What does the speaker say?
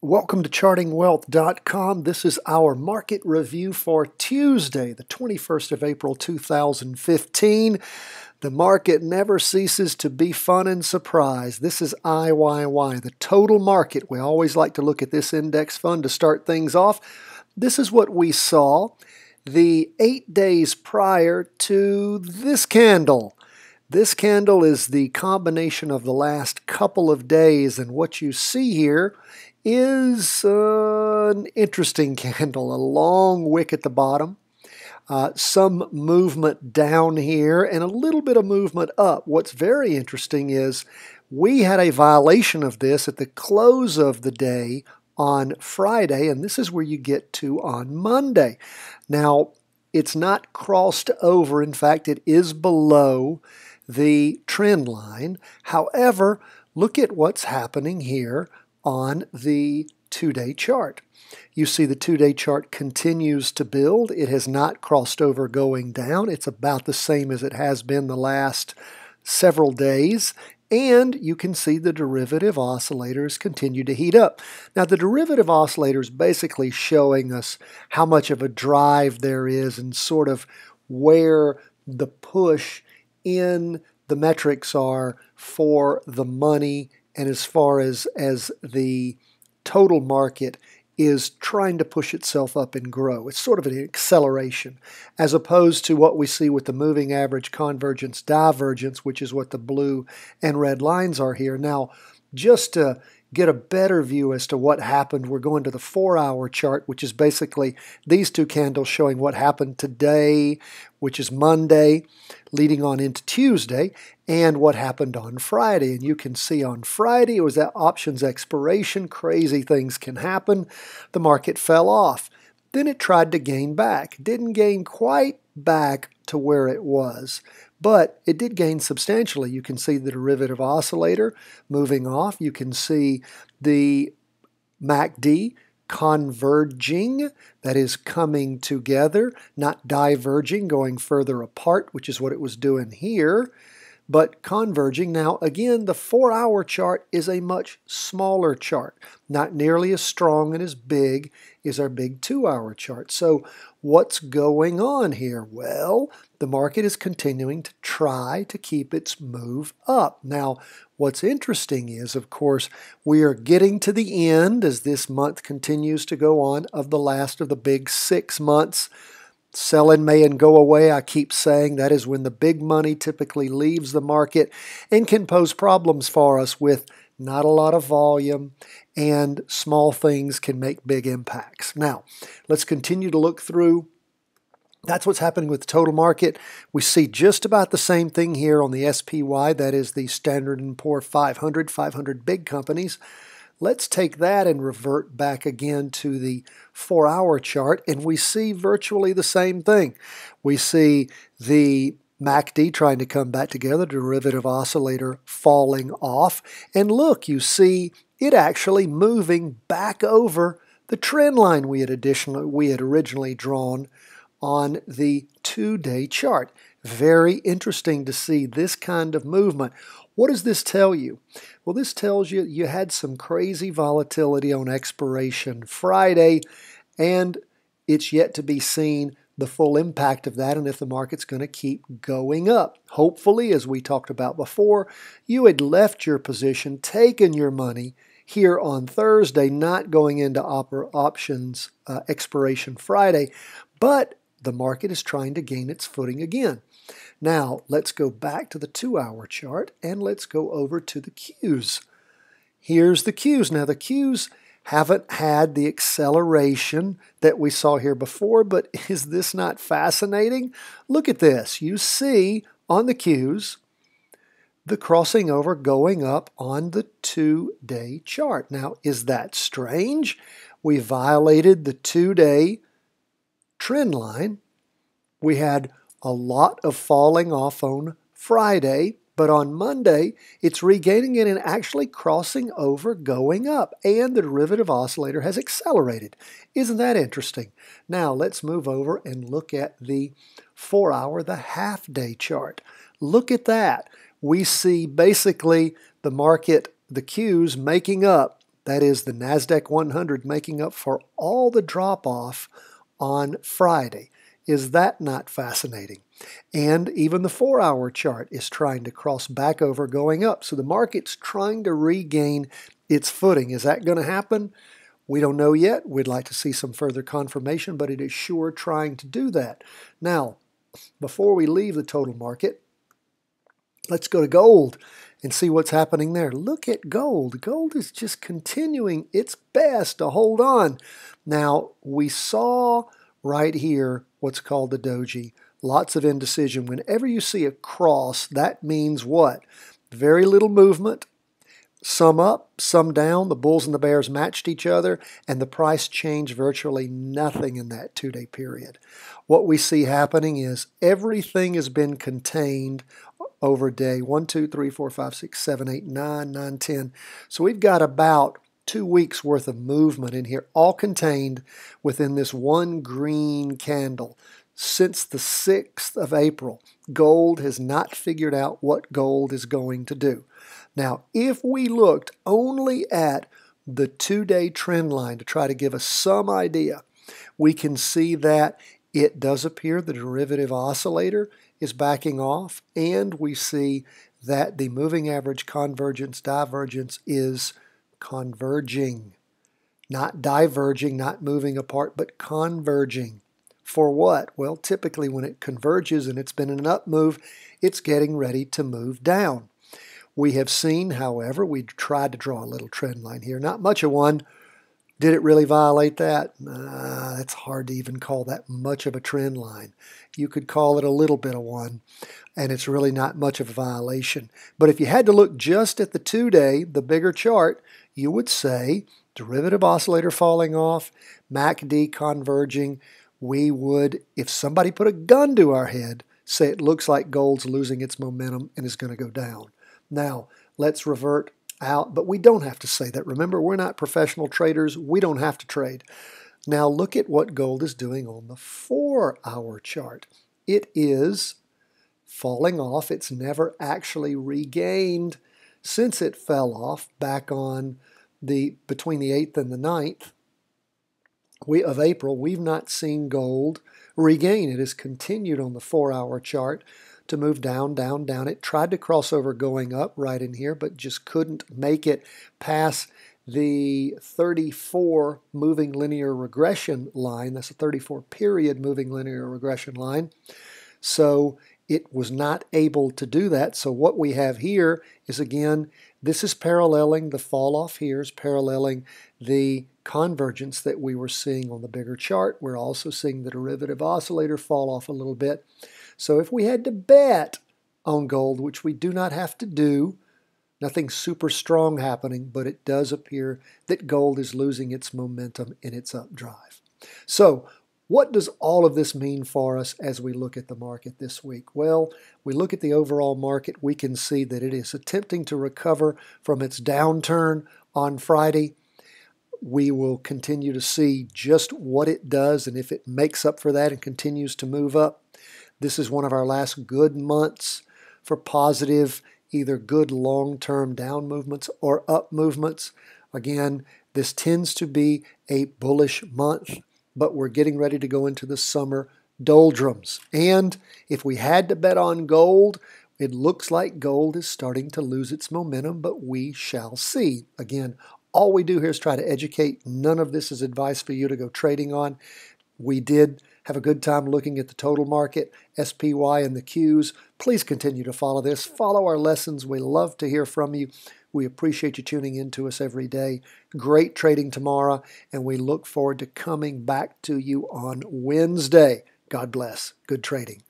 Welcome to chartingwealth.com. This is our market review for Tuesday, the 21st of April, 2015. The market never ceases to be fun and surprise. This is IYY, the total market. We always like to look at this index fund to start things off. This is what we saw the 8 days prior to this candle. This candle is the combination of the last couple of days, and what you see here is an interesting candle, a long wick at the bottom, some movement down here, and a little bit of movement up. What's very interesting is we had a violation of this at the close of the day on Friday, and this is where you get to on Monday. Now, it's not crossed over. In fact, it is below the trend line. However, look at what's happening here on the 2-day chart. You see the 2-day chart continues to build. It has not crossed over going down. It's about the same as it has been the last several days. And you can see the derivative oscillators continue to heat up. Now, the derivative oscillator is basically showing us how much of a drive there is and sort of where the push in the metrics are for the money, and as far as the total market is trying to push itself up and grow. It's sort of an acceleration, as opposed to what we see with the moving average convergence divergence, which is what the blue and red lines are here. Now, just to get a better view as to what happened, we're going to the 4-hour chart, which is basically these two candles showing what happened today, which is Monday, leading on into Tuesday, and what happened on Friday. And you can see on Friday, it was that options expiration. Crazy things can happen. The market fell off. Then it tried to gain back. Didn't gain quite back to where it was, but it did gain substantially. You can see the derivative oscillator moving off. You can see the MACD converging, that is coming together, not diverging, going further apart, which is what it was doing here, but converging. Now, again, the 4-hour chart is a much smaller chart, not nearly as strong and as big as our big 2-hour chart. So what's going on here? Well, the market is continuing to try to keep its move up. Now, what's interesting is, of course, we are getting to the end, as this month continues to go on, of the last of the big 6 months. Sell in May and go away. I keep saying that is when the big money typically leaves the market and can pose problems for us with not a lot of volume, and small things can make big impacts. Now, let's continue to look through. That's what's happening with the total market. We see just about the same thing here on the SPY, that is the Standard & Poor 500 big companies. Let's take that and revert back again to the 4-hour chart, and we see virtually the same thing. We see the MACD trying to come back together, derivative oscillator falling off, and look, you see it actually moving back over the trend line we had originally drawn on the 2-day chart. Very interesting to see this kind of movement. What does this tell you? Well, this tells you you had some crazy volatility on expiration Friday, and it's yet to be seen the full impact of that and if the market's going to keep going up. Hopefully, as we talked about before, you had left your position, taken your money here on Thursday, not going into options expiration Friday, but the market is trying to gain its footing again. Now, let's go back to the 2-hour chart and let's go over to the Qs. Here's the Qs. Now, the Qs haven't had the acceleration that we saw here before, but is this not fascinating? Look at this. You see on the Qs the crossing over going up on the 2-day chart. Now, is that strange? We violated the 2-day trend line. We had a lot of falling off on Friday, but on Monday, it's regaining it and actually crossing over, going up, and the derivative oscillator has accelerated. Isn't that interesting? Now, let's move over and look at the 4-hour, the half-day chart. Look at that. We see basically the market, the Qs, making up That is the NASDAQ 100 making up for all the drop-off on Friday. Is that not fascinating? And even the 4-hour chart is trying to cross back over going up. So the market's trying to regain its footing. Is that going to happen? We don't know yet. We'd like to see some further confirmation, but it is sure trying to do that. Now, before we leave the total market, let's go to gold and see what's happening there. Look at gold. Gold is just continuing its best to hold on. Now, we saw right here what's called the doji. Lots of indecision. Whenever you see a cross, that means what? Very little movement. Some up, some down. The bulls and the bears matched each other, and the price changed virtually nothing in that 2-day period. What we see happening is everything has been contained over day 1, 2, 3, 4, 5, 6, 7, 8, 9, 9, 10. So we've got about 2 weeks worth of movement in here, all contained within this one green candle. Since the 6th of April, gold has not figured out what gold is going to do. Now, if we looked only at the 2-day trend line to try to give us some idea, we can see that it does appear the derivative oscillator is backing off, and we see that the moving average convergence divergence is converging. Not diverging, not moving apart, but converging. For what? Well, typically when it converges and it's been in an up move, it's getting ready to move down. We have seen, however, we tried to draw a little trend line here. Not much of one. Did it really violate that? It's hard to even call that much of a trend line. You could call it a little bit of one, and it's really not much of a violation. But if you had to look just at the 2-day, the bigger chart, you would say derivative oscillator falling off, MACD converging. We would, if somebody put a gun to our head, say it looks like gold's losing its momentum and is going to go down. Now, let's revert out, but we don't have to say that. Remember, we're not professional traders. We don't have to trade. Now, look at what gold is doing on the 4-hour chart. It is falling off. It's never actually regained since it fell off back on between the 8th and the 9th of April. We've not seen gold regain. It has continued on the 4-hour chart to move down, down, down. It tried to cross over going up right in here, but just couldn't make it past the 34 moving linear regression line. That's a 34 period moving linear regression line. So it was not able to do that. So what we have here is, again, this is paralleling the fall off here, is paralleling the convergence that we were seeing on the bigger chart. We're also seeing the derivative oscillator fall off a little bit. So if we had to bet on gold, which we do not have to do, nothing super strong happening, but it does appear that gold is losing its momentum in its updrive. So what does all of this mean for us as we look at the market this week? Well, we look at the overall market, we can see that it is attempting to recover from its downturn on Friday. We will continue to see just what it does and if it makes up for that and continues to move up. This is one of our last good months for positive, either good long-term down movements or up movements. Again, this tends to be a bullish month, but we're getting ready to go into the summer doldrums. And if we had to bet on gold, it looks like gold is starting to lose its momentum, but we shall see. Again, all we do here is try to educate. None of this is advice for you to go trading on. We did have a good time looking at the total market, SPY, and the Qs. Please continue to follow this. Follow our lessons. We love to hear from you. We appreciate you tuning in to us every day. Great trading tomorrow, and we look forward to coming back to you on Wednesday. God bless. Good trading.